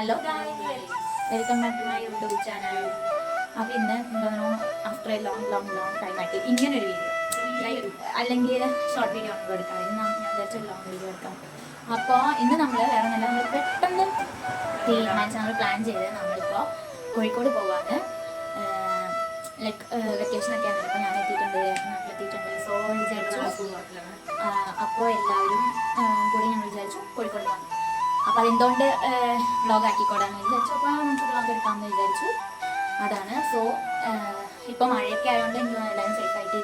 Hello guys, welcome back to my YouTube channel. അപ്പോൾ ഇന്ന് എന്താണോ ആഫ്റ്റർ എ ലോങ് ടൈം ആയിട്ട് ഇങ്ങനൊരു വീഡിയോ അല്ലെങ്കിൽ ഷോർട്ട് വീഡിയോ നമുക്ക് എടുക്കാം. ഇന്ന് ഞാൻ വിചാരിച്ചൊരു ലോങ് വീഡിയോ എടുക്കാം. അപ്പോൾ ഇന്ന് നമ്മൾ വേറെ നല്ല നമ്മൾ പെട്ടെന്ന് തീരുമാനിച്ച് നമ്മൾ പ്ലാൻ ചെയ്ത് നമ്മളിപ്പോൾ കോഴിക്കോട് പോവാണ്. ലൈക്ക് വെക്കേഷനൊക്കെ ആണ്. അപ്പോൾ ഞാൻ നാട്ടിലെത്തിയിട്ടുണ്ട്. സോ വിചാരിച്ചു അപ്പോൾ എല്ലാവരും കൂടി ഞങ്ങൾ വിചാരിച്ചു കോഴിക്കോട് പോകാൻ. അപ്പോൾ അതെന്തുകൊണ്ട് വ്ളോഗ് ആക്കിക്കോടാന്ന് വിചാരിച്ചു. അപ്പോൾ നമുക്ക് വ്ളോഗ് എടുക്കാമെന്ന് വിചാരിച്ചു. അതാണ്. സോ ഇപ്പോൾ മഴയൊക്കെ ആയതുകൊണ്ട് എനിക്ക് എല്ലാവരും സേഫായിട്ട്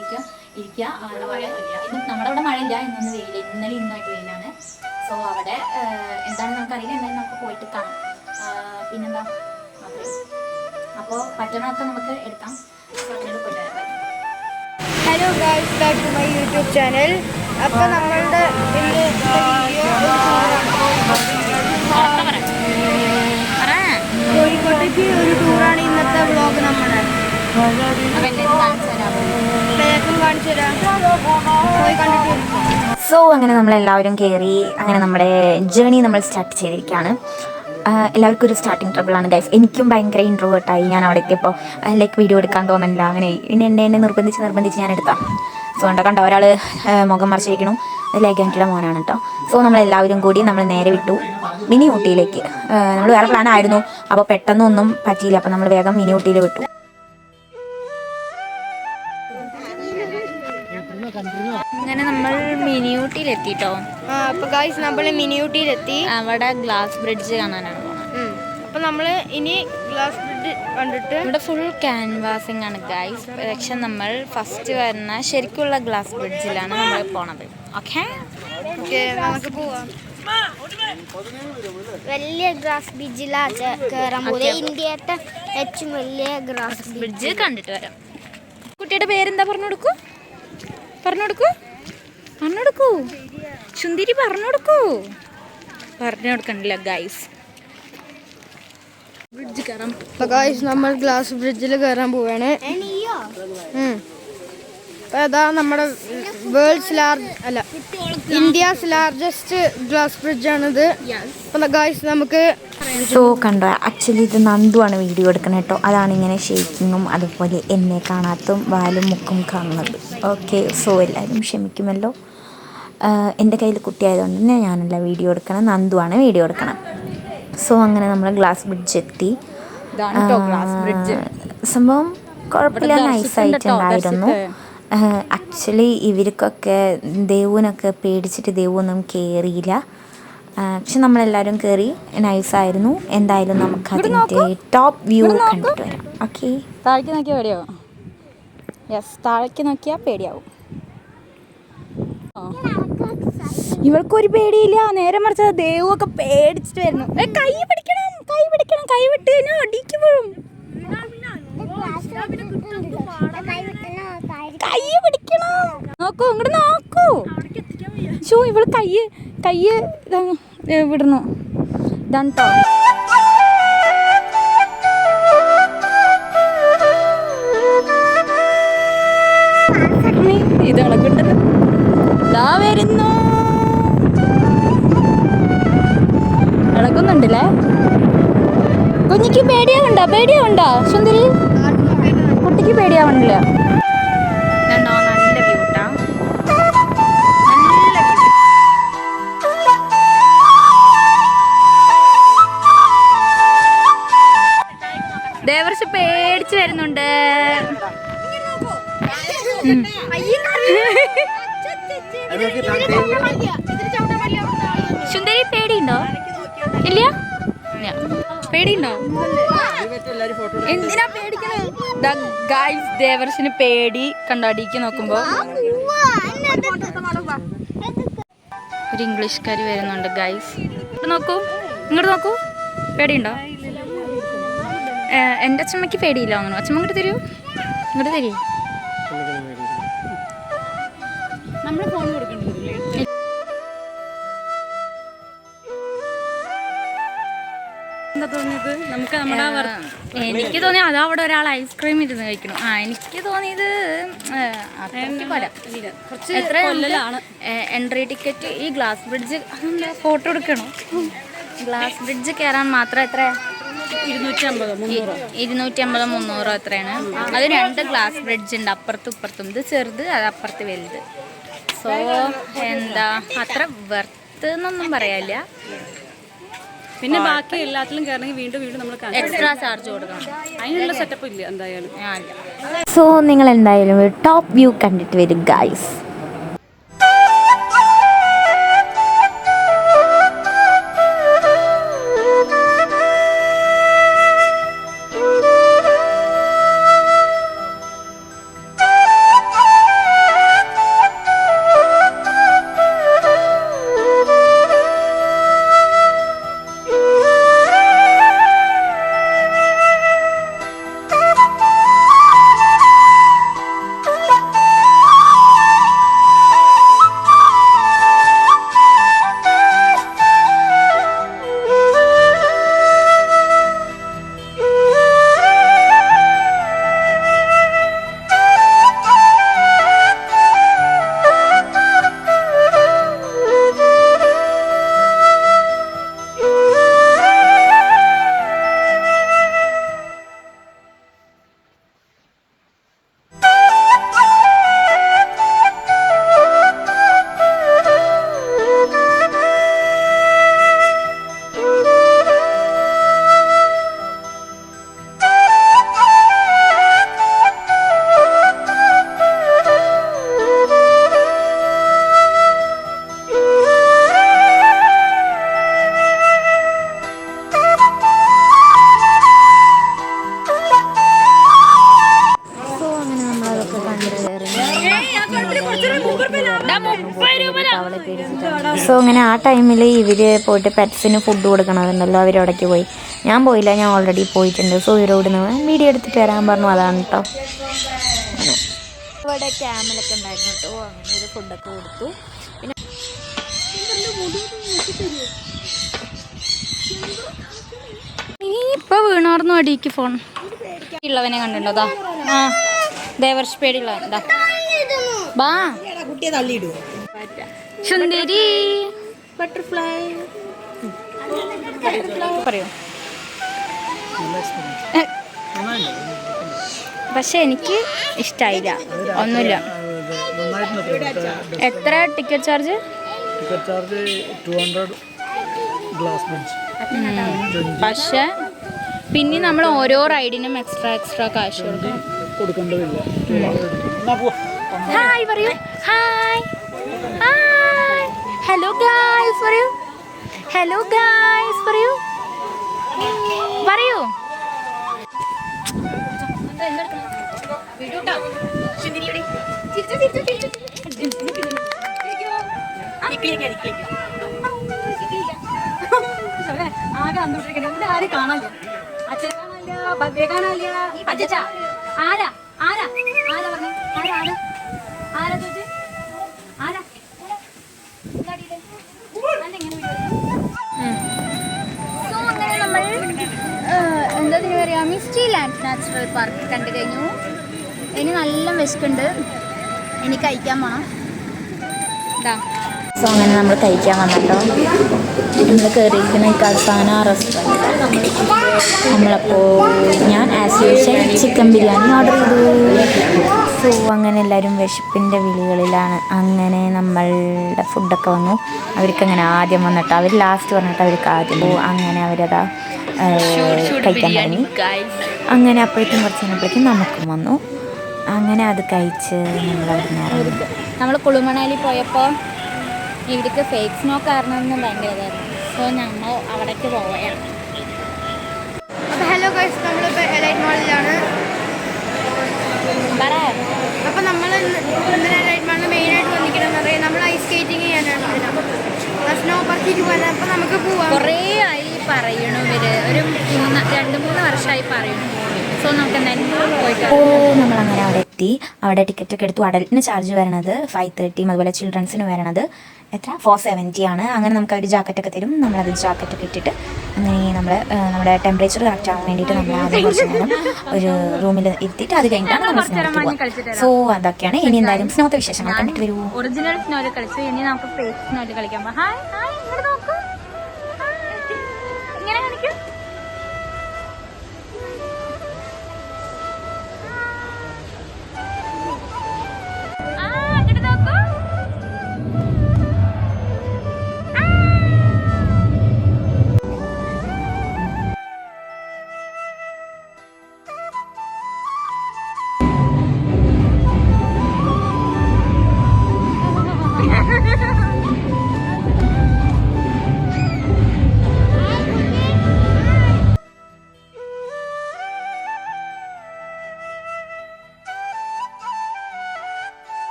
ഇരിക്കുക. അതുപോലെ ഇന്ന് നമ്മുടെ അവിടെ മഴയില്ല, ഇന്നൊന്ന് വെയിൽ, ഇന്നായിട്ട് വെയിലാണ്. സോ അവിടെ എന്താണ് നമുക്കറിയില്ല, എന്തായാലും നമുക്ക് പോയിട്ട് കാണാം. പിന്നെന്താ അപ്പോൾ പറ്റണമൊക്കെ നമുക്ക് എടുക്കാം. Hello guys, back to my YouTube channel. അപ്പോൾ നമ്മളുടെ കോഴിക്കോട്ടേക്ക് ഒരു ടൂറാണ് ഇന്നത്തെ വ്ളോഗ്. നമ്മുടെ കാണിച്ചു തരാം, പോയി കണ്ടിട്ട്. സോ അങ്ങനെ നമ്മളെല്ലാവരും കയറി അങ്ങനെ നമ്മുടെ ജേണി നമ്മൾ സ്റ്റാർട്ട് ചെയ്തിരിക്കുകയാണ്. എല്ലാവർക്കും ഒരു സ്റ്റാർട്ടിങ് ട്രബിളാണ് ഗൈസ്. എനിക്കും ഭയങ്കര ഇൻട്രോവേർട്ടായി. ഞാൻ അവിടെ എത്തിയപ്പോൾ ലൈക്ക് വീഡിയോ എടുക്കാൻ തോന്നുന്നില്ല. അങ്ങനെ എന്നെ നിർബന്ധിച്ച് ഞാൻ എടുത്താം. സോ കണ്ടോ ഒരാൾ മുഖം മറിച്ചിരിക്കണു, ലേഖാനിയുടെ മോനാണ് കേട്ടോ. സോ നമ്മളെല്ലാവരും കൂടി നമ്മൾ നേരെ വിട്ടു മിനി ഊട്ടിയിലേക്ക്. നമ്മൾ വേറെ പ്ലാൻ ആയിരുന്നു, അപ്പോൾ പെട്ടെന്നൊന്നും പറ്റിയില്ല. അപ്പോൾ നമ്മൾ വേഗം മിനി ഊട്ടിയിൽ വിട്ടു. അങ്ങനെ നമ്മൾ മിനി ഊട്ടിയിലെത്തിട്ടോ. അപ്പോൾ ഗായ്സ് നമ്മൾ മിനി ഊട്ടിയിലെത്തി. അവിടെ ഗ്ലാസ് ബ്രിഡ്ജ് കാണാനാണ് പോകുന്നത്. അപ്പോൾ നമ്മൾ ഇനി ഗ്ലാസ് ബ്രിഡ്ജ് കണ്ടിട്ട് ഇവിടെ ഫുൾ ക്യാൻവാസിങ് ആണ് ഗൈസ്. പക്ഷെ നമ്മൾ ഫസ്റ്റ് വരുന്ന ശരിക്കുള്ള ഗ്ലാസ് ബ്രിഡ്ജിലാണ് നമ്മൾ പോണത്. ഓക്കെ നമുക്ക് പോവാം. വലിയ ഗ്ലാസ് ബ്രിഡ്ജിലാണ് കയറാൻ പോകുന്നത്. ഇന്ത്യത്തെ ഏറ്റവും വലിയ ഗ്ലാസ് ബ്രിഡ്ജ് കണ്ടിട്ട് വരാം. കുട്ടിയുടെ പേരെന്താ പറഞ്ഞു കൊടുക്കൂ സുന്ദരി, പറഞ്ഞു കൊടുക്കണില്ല ഗൈസ്. ബ്രിഡ്ജ് കയറാം. അപ്പോൾ ഗായ്സ് നമ്മൾ ഗ്ലാസ് ബ്രിഡ്ജിൽ കയറാൻ പോവുകയാണ്. അപ്പോൾ അതാ നമ്മുടെ ഇന്ത്യസ് ലാർജസ്റ്റ് ഗ്ലാസ് ബ്രിഡ്ജാണിത്. അപ്പോൾ ഗായ്സ് നമുക്ക് സോ കണ്ടോ, ആക്ച്വലി ഇത് നന്ദുവാണ് വീഡിയോ എടുക്കുന്നത് കേട്ടോ. അതാണ് ഇങ്ങനെ ഷേക്കിങ്ങും അതുപോലെ എന്നെ കാണാത്തും വാലും മുക്കും കാണുന്നത്. ഓക്കെ, സോ എല്ലാവരും ക്ഷമിക്കുമല്ലോ. എൻ്റെ കയ്യിൽ കുട്ടിയായതുകൊണ്ട് തന്നെ ഞാനല്ല വീഡിയോ എടുക്കണം, നന്ദുവാണ് വീഡിയോ എടുക്കണം. സോ അങ്ങനെ നമ്മൾ ഗ്ലാസ് ബ്രിഡ്ജ് എത്തി. സംഭവം കുഴപ്പമില്ല, നൈസായിട്ടുണ്ടായിരുന്നു. ആക്ച്വലി ഇവർക്കൊക്കെ ദേവുവിനൊക്കെ പേടിച്ചിട്ട് ദേവൊന്നും കയറിയില്ല. പക്ഷെ നമ്മളെല്ലാവരും കയറി, നൈസായിരുന്നു. എന്തായാലും നമുക്ക് അതിൻ്റെ ടോപ്പ് വ്യൂ കണ്ടിട്ട് വരാം. ഓക്കെ, താഴേക്ക് നോക്കിയാൽ പേടിയാവും. യെസ്, താഴേക്ക് നോക്കിയാൽ പേടിയാവും. ഇവൾക്കൊരു പേടിയില്ല, നേരെ മറിച്ച് ദേവൊക്കെ പേടിച്ചിട്ട് വരുന്നു. കൈ പിടിക്കണം, കൈ വിട്ട് കഴിഞ്ഞാൽ അടിക്ക് വീഴും. കൈ പിടിക്കണം, നോക്കൂ, ഇങ്ങോട്ട് നോക്കൂ. ഷോ ഇവള് കൈ വിടുന്നു. ഇതാണ് ട്ടോ. ഇത് ഇളകുണ്ടല്ലോ, ഇതാ വരുന്നു. ഇളകുന്നുണ്ടല്ലേ. കുഞ്ഞിക്ക് പേടിയാവണ്ടോ സുന്ദരി? കുട്ടിക്ക് പേടിയാവണില്ല. നല്ല വ്യൂട്ടാ, നല്ല വ്യൂ. ദേവർഷ് പേടിച്ച് വരുന്നുണ്ട്. സുന്ദരി പേടിയുണ്ടോ? ഇല്ല, പേടിയുണ്ടോ? എന്തിനാ പേടിക്കണേ? ദേവർഷിന് പേടി കണ്ടോ, അടിക്ക് നോക്കുമ്പോ. ഒരു ഇംഗ്ലീഷ്കാരി വരുന്നുണ്ട് ഗൈസ്. ഇങ്ങോട്ട് നോക്കൂ, പേടിയുണ്ടോ? എൻ്റെ അച്ഛമ്മയ്ക്ക് പേടിയില്ല. അങ്ങനെ അച്ഛമ്മ ഇങ്ങോട്ട് തരൂ. നമ്മുടെ ഫോൺ കൊടുക്കണ്ടേ? എനിക്ക് തോന്നി അത് അവിടെ ഒരാൾ ഐസ്ക്രീം ഇരുന്ന് കഴിക്കണം. എനിക്ക് തോന്നിയത് എത്ര എൻട്രി ടിക്കറ്റ്. ഈ ഗ്ലാസ് ബ്രിഡ്ജ് ഫോട്ടോ എടുക്കണോ? ഗ്ലാസ് ബ്രിഡ്ജ് കയറാൻ മാത്രം എത്ര? 250-300 എത്രയാണ്? അത് 2 ഗ്ലാസ് ബ്രിഡ്ജ് ഉണ്ട്, അപ്പുറത്തും ഇപ്പുറത്തും. ഇത് ചെറുത്, അത് അപ്പുറത്ത് വലുത്. സോ എന്താ അത്ര വെർത്ത് എന്നൊന്നും പറയാനില്ല. പിന്നെ ബാക്കി എല്ലാത്തിലും കയറണമെങ്കിൽ വീണ്ടും വീണ്ടും നമ്മൾ എക്സ്ട്രാ ചാർജ് കൊടുക്കണം. അതിനുള്ള സെറ്റപ്പ് ഇല്ല എന്തായാലും. സോ നിങ്ങൾ എന്തായാലും ഒരു ടോപ്പ് വ്യൂ കണ്ടിട്ട് വരും ഗൈസ്. സോ അങ്ങനെ ആ ടൈമിൽ ഇവർ പോയിട്ട് പെറ്റ്സിന് ഫുഡ് കൊടുക്കണതുണ്ടല്ലോ, അവരവിടേക്ക് പോയി. ഞാൻ പോയില്ല, ഞാൻ ഓൾറെഡി പോയിട്ടുണ്ട്. സോ ഇവരോട് വീഡിയോ എടുത്തിട്ട് വരാൻ പറഞ്ഞു. അതാണ് കേട്ടോ. ഇവിടെ ക്യാമലൊക്കെ ഉണ്ടായിരുന്നു കേട്ടോ. അങ്ങനെ ഒരു ഫുഡൊക്കെ കൊടുത്തു. പിന്നെ ഇപ്പൊ വീണാർന്നു അടിക്ക് ഫോൺ ഉള്ളവനെ കണ്ടോ? അതാ ആ ദേവർഷ് പേടിയുള്ള എന്താ ബാ സുന്ദരി ബട്ടർഫ്ലൈ പറയൂ. പക്ഷെ എനിക്ക് ഇഷ്ടായില്ല, ഒന്നുമില്ല. എത്ര ടിക്കറ്റ് ചാർജ്? പക്ഷെ പിന്നെ നമ്മൾ ഓരോ റൈഡിനും എക്സ്ട്രാ കാശ് കൊടുക്കണം. ഹായ് പറയൂ. ഹായ് ഹായ് ഹലോ ഗായ്സ് പറയൂ. ഹലോ ഗായ്സ് പറയൂ. പറയൂ. ആകെ അന്തോഷിക്കണം. ഇവിടെ ആരും കാണാനില്ല. അച്ഛനെ കാണാനില്ല, ഭവ്യെ കാണാനില്ല. അച്ഛ ആരാ ആരാ ആരാ പറഞ്ഞു? ആരാ ആരാ ചോദിച്ചു? ആരാ സോ അങ്ങനെ നമ്മൾ എന്താ പറയുക, മിസ്റ്റി ലാൻഡ് നാച്ചുറൽ പാർക്ക് കണ്ടു കഴിഞ്ഞു. ഇനി നല്ല വിശക്കുണ്ട്, ഇനി കഴിക്കാൻ പോണം. ഇതാ സോ അങ്ങനെ നമ്മൾ കഴിക്കാൻ വന്നിട്ടോ. നമ്മൾ കയറിയിരിക്കുന്ന ഈ കൽസാന റെസ്റ്റോറൻറ്റ്. നമ്മളപ്പോൾ ഞാൻ as usual chicken biryani order ചെയ്തു. സോ അങ്ങനെ എല്ലാവരും വിശപ്പിൻ്റെ വിളികളിലാണ്. അങ്ങനെ നമ്മളുടെ ഫുഡൊക്കെ വന്നു. അവർക്കങ്ങനെ ആദ്യം വന്നിട്ട് അവർ ലാസ്റ്റ് പറഞ്ഞിട്ട് അവർക്ക് ആദ്യം അങ്ങനെ അവരതാ കഴിക്കാൻ തുടങ്ങി. അങ്ങനെ അപ്പോഴേക്കും കുറച്ച് കഴിഞ്ഞപ്പോഴേക്കും നമുക്കും വന്നു. അങ്ങനെ അത് കഴിച്ച് നമ്മൾ കുളുമണാലി പോയപ്പോൾ ഇവിടേക്ക് ഫേക്ക് സ്നോ കാരണമെന്ന് ഭയങ്കര ഇതായിരുന്നു. സോ ഞങ്ങൾ അവിടേക്ക് പോവുകയാണ്. ഹലോ ഗൈസ്, നമ്മളിപ്പോൾ എലൈറ്റ് മാളിലാണ്. അപ്പോൾ നമ്മൾ ഇന്നലെ എലൈറ്റ് മാളിൽ മെയിനായിട്ട് വന്നിരിക്കണമെന്ന് പറയാം, നമ്മൾ ഐസ് സ്കേറ്റിംഗ് ചെയ്യാനാണ്. സ്നോ പാർക്കിലേക്ക് പോകാൻ. അപ്പോൾ നമുക്ക് പോവാം. കുറേ ആയി പറയണു ഇവര്, ഒരു 2-3 വർഷമായി പറയണു. സോ നമുക്ക് എന്തായാലും പോയിട്ട് നമ്മളങ്ങനെ അവിടെ എത്തി. അവിടെ ടിക്കറ്റൊക്കെ എടുത്തു. അഡൽറ്റിന് ചാർജ് വരണത് 530, അതുപോലെ ചിൽഡ്രൻസിന് വരണത് എത്ര 470 ആണ്. അങ്ങനെ നമുക്ക് അവർ ജാക്കറ്റൊക്കെ തരും. നമ്മളത് ജാക്കറ്റൊക്കെ ഇട്ടിട്ട് അങ്ങനെ നമ്മുടെ ടെമ്പറേച്ചർ കറക്റ്റ് ആവാൻ വേണ്ടിയിട്ട് നമ്മൾ ആദ്യം കുറച്ച് നേരം ഒരു റൂമിൽ ഇരുത്തിയിട്ട് അത് കഴിഞ്ഞിട്ടാണ് നമ്മൾ സ്നോക്ക് പോകുക. സോ അതൊക്കെയാണ്. ഇനി എന്തായാലും സ്നോത്തെ വിശേഷങ്ങൾ കണ്ടിട്ട് വരൂ. ഒറിജിനൽ സ്നോയിൽ കളിച്ചു, ഇനി നമുക്ക് ഫേക്ക് സ്നോയിൽ കളിക്കാൻ പോകാം. ഹായ് ഹായ് ഇങ്ങോട്ട് നോക്കൂ.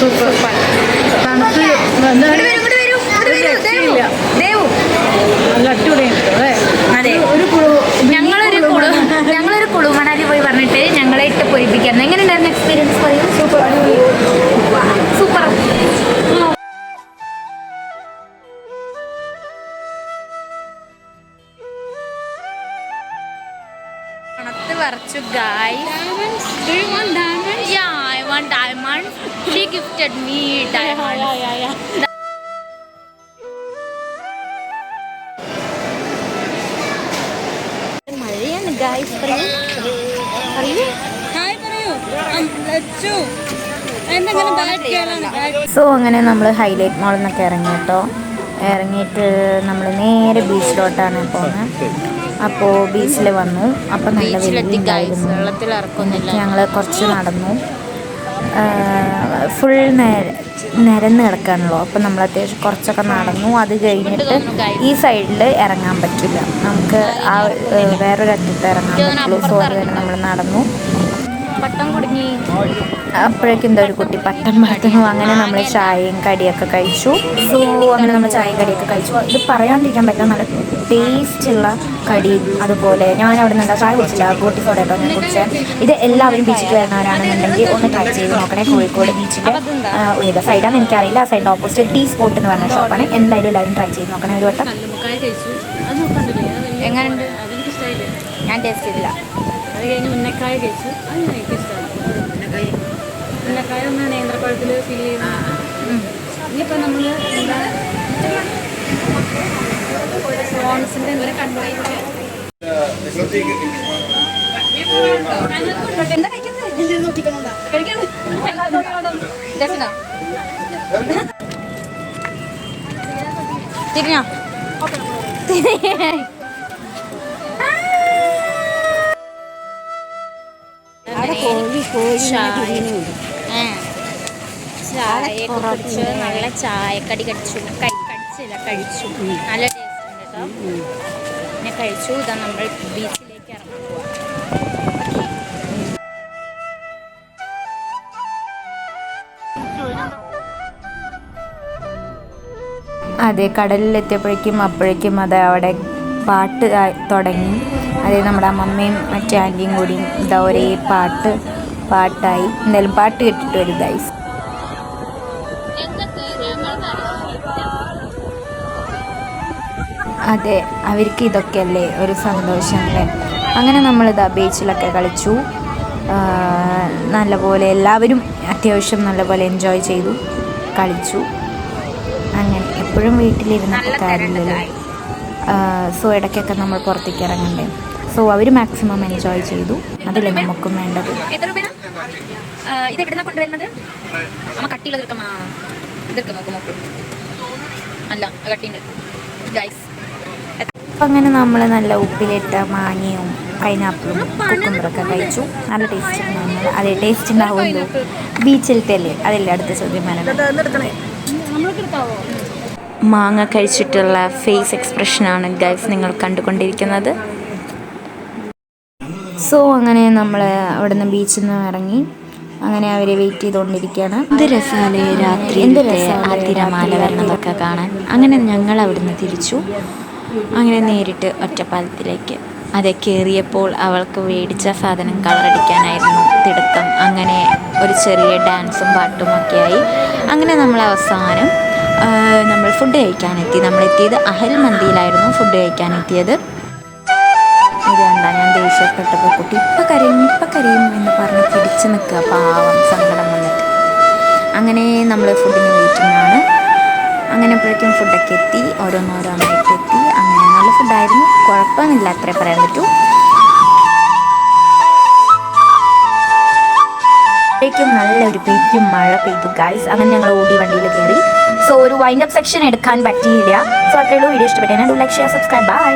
സൂപ്പർ തണുത്ത് നല്ല അടിപൊളിയായിട്ട് അതെ, ഞങ്ങളൊരു കുളുമണാലി പോയി പറഞ്ഞിട്ട് ഞങ്ങളെ ഇട്ട് പൊരിപ്പിക്കായിരുന്നു. എങ്ങനെയുണ്ടായിരുന്നു എക്സ്പീരിയൻസ്? പറയൂ. Super super. പണത്ത് വരച്ചു guys. Do you want diamonds? Yeah, I want diamond. She gifted me diamond. Yeah. മഴയാണ് ഗായ്സ്. പറയൂ. Hi പറയൂ. ലച്ചു. എന്തെങ്കിലും ബാഡ് കേളാണ്. സോ അങ്ങനെ നമ്മൾ ഹൈലൈറ്റ് മാളിൽ നിന്നൊക്കെ ഇറങ്ങിയിട്ട് നമ്മൾ നേരെ ബീച്ചിലോട്ടാണ് പോകുന്നത്. അപ്പോൾ ബീച്ചിൽ വന്നു. അപ്പോൾ നല്ല വെള്ളത്തിലായിരുന്നു. ഞങ്ങൾ കുറച്ച് നടന്നു. ഫുൾ നിരന്ന് കിടക്കാണല്ലോ. അപ്പോൾ നമ്മൾ അത്യാവശ്യം കുറച്ചൊക്കെ നടന്നു. അത് കഴിഞ്ഞിട്ട് ഈ സൈഡിൽ ഇറങ്ങാൻ പറ്റില്ല, നമുക്ക് ആ വേറൊരു അറ്റത്ത് ഇറങ്ങാൻ പറ്റുള്ളൂ. സോ അത് തന്നെ നമ്മൾ നടന്നു. പട്ടം കുടുങ്ങി. അപ്പോഴേക്കും എന്തോ ഒരു കുട്ടി പട്ടം പറത്തുന്നു. അങ്ങനെ നമ്മൾ ചായയും കടിയൊക്കെ കഴിച്ചു. സോ അങ്ങനെ നമ്മൾ ചായയും കടിയൊക്കെ കഴിച്ചു. ഇത് പറയാണ്ടിരിക്കാൻ പറ്റില്ല, നല്ല ടേസ്റ്റുള്ള കടി. അതുപോലെ ഞാൻ അവിടെ നിന്ന് ചായ കുടിച്ചില്ല, ബോട്ടി സോഡ കേട്ടോ ഞാൻ കുടിച്ചത്. ഇത് എല്ലാവരും ബീച്ചിൽ വരുന്നവരാണെന്നുണ്ടെങ്കിൽ ഒന്ന് ട്രൈ ചെയ്ത് നോക്കണേ. കോഴിക്കോട് ബീച്ചിൻ്റെ ഏത് സൈഡാണെന്ന് എനിക്കറിയില്ല. ആ സൈഡിൻ്റെ ഓപ്പോസിറ്റ് ടീ സ്പോട്ട് എന്ന് പറഞ്ഞ ഷോപ്പാണ്. എന്തായാലും എല്ലാവരും ട്രൈ ചെയ്ത് നോക്കണേ ഒരു വട്ടം. എങ്ങനെയുണ്ട്? ഞാൻ ടേസ്റ്റ് ചെയ്തില്ല. അത് കഴിഞ്ഞ് ഉന്നക്കായ കഴിച്ചു. അത് എനിക്ക് ഇഷ്ടമായി. ഉന്നക്കായ ഒന്ന് നേന്ത്രപ്പഴത്തിൽ ഫീൽ ചെയ്യുന്നു. ഇനിയിപ്പോൾ നമ്മൾ എന്താ സ്പോൺസിൻ്റെ എന്തെങ്കിലും കണ്ടുപോയി തിരിഞ്ഞോ? ചായയൊക്കെ കുടിച്ച് നല്ല ചായക്കടി കഴിച്ചു. കഴിച്ചു നല്ല ടേസ്റ്റ് ഉണ്ട് കേട്ടോ. പിന്നെ കഴിച്ചു. ഇതാ നമ്മൾ ബീച്ചിലേക്ക് ഇറങ്ങാൻ പോവാം. അതെ, കടലിലെത്തിയപ്പോഴേക്കും അത് അവിടെ പാട്ട് തുടങ്ങി. അതേ നമ്മുടെ അമ്മമ്മയും മറ്റേ ആൻറ്റിയും കൂടിയും ഇതാ ഒരേ പാട്ടായി. എന്തായാലും പാട്ട് കേട്ടിട്ട് വരും ഗൈസ്. അതെ, അവർക്ക് ഇതൊക്കെയല്ലേ ഒരു സന്തോഷം അല്ലേ. അങ്ങനെ നമ്മളിതാ ബീച്ചിലൊക്കെ കളിച്ചു. നല്ലപോലെ എല്ലാവരും അത്യാവശ്യം നല്ലപോലെ എൻജോയ് ചെയ്തു, കളിച്ചു. അങ്ങനെ എപ്പോഴും വീട്ടിലിരുന്നപ്പോൾ കാര്യമില്ലല്ലോ. സോ ഇടയ്ക്കൊക്കെ നമ്മൾ പുറത്തേക്ക് ഇറങ്ങണ്ടേ. സോ അവർ മാക്സിമം എൻജോയ് ചെയ്തു. അതില്ലേ നമുക്കും വേണ്ടത്. എത്ര രൂപ ഇത് എവിടുന്ന കൊണ്ടുവരുന്നത്? അമ്മ കട്ടിയുള്ളത് എടുക്കാം. ഇതൊക്കെ നോക്ക് അല്ല കട്ടിയുണ്ട് ഗൈസ്. അപ്പം അങ്ങനെ നമ്മൾ നല്ല ഉപ്പിലിട്ട മാങ്ങയും പൈനാപ്പിളും കുക്കുമ്പറൊക്കെ കഴിച്ചു. നല്ല ടേസ്റ്റ് ഉണ്ടായിരുന്നു. അതേ ടേസ്റ്റ് ഉണ്ടാവുമല്ലോ ബീച്ചിലത്തെ അല്ലേ അടുത്ത ചോദ്യം വരണം. മാങ്ങ കഴിച്ചിട്ടുള്ള ഫേസ് എക്സ്പ്രഷനാണ് ഗൈസ് നിങ്ങൾ കണ്ടുകൊണ്ടിരിക്കുന്നത്. സോ അങ്ങനെ നമ്മൾ അവിടെ നിന്ന് ബീച്ചിൽ നിന്ന് ഇറങ്ങി. അങ്ങനെ അവരെ വെയിറ്റ് ചെയ്തുകൊണ്ടിരിക്കുകയാണ്. എന്ത് രസാലേ രാത്രി ആ തിരമാല വരണതൊക്കെ കാണാൻ. അങ്ങനെ ഞങ്ങൾ അവിടുന്ന് തിരിച്ചു. അങ്ങനെ നേരിട്ട് ഒറ്റപ്പാലത്തിലേക്ക്. അത് കയറിയപ്പോൾ അവൾക്ക് മേടിച്ച സാധനം കളറടിക്കാനായിരുന്നു തിടുക്കം. അങ്ങനെ ഒരു ചെറിയ ഡാൻസും പാട്ടും ഒക്കെയായി. അങ്ങനെ നമ്മൾ അവസാനം നമ്മൾ ഫുഡ് കഴിക്കാനെത്തി. നമ്മളെത്തിയത് അഹൽ മന്തിയിലായിരുന്നു ഫുഡ് കഴിക്കാനെത്തിയത്. ഇത് കണ്ടാ ഞാൻ ദേഷ്യപ്പെട്ടപ്പോൾ കുട്ടി ഇപ്പം കരയും എന്ന് പറഞ്ഞ് തിരിച്ച് നിൽക്കുക. പാവം സങ്കടം വന്നിട്ട്. അങ്ങനെ നമ്മൾ ഫുഡിന് വെയിറ്റിംഗ് ആണ്. അങ്ങനെ അപ്പോഴേക്കും ഫുഡൊക്കെ എത്തി, ഓരോന്നോരോന്നായിട്ട് എത്തി. അങ്ങനെ നല്ല ഫുഡായിരുന്നു, കുഴപ്പമൊന്നുമില്ല, അത്രേ പറയാൻ പറ്റൂ. ും നല്ലൊരു പെയ്യും മഴ പെയ്തു ഗൈസ്. അങ്ങനെ ഞങ്ങൾ ഓടി വണ്ടിയിൽ കയറി. സോ ഒരു വൈൻഡ് അപ്പ് സെക്ഷൻ എടുക്കാൻ പറ്റിയില്ല. സോ അത്രയുള്ളൂ. വീഡിയോ ഇഷ്ടപ്പെട്ടു. Like share subscribe. ബൈ.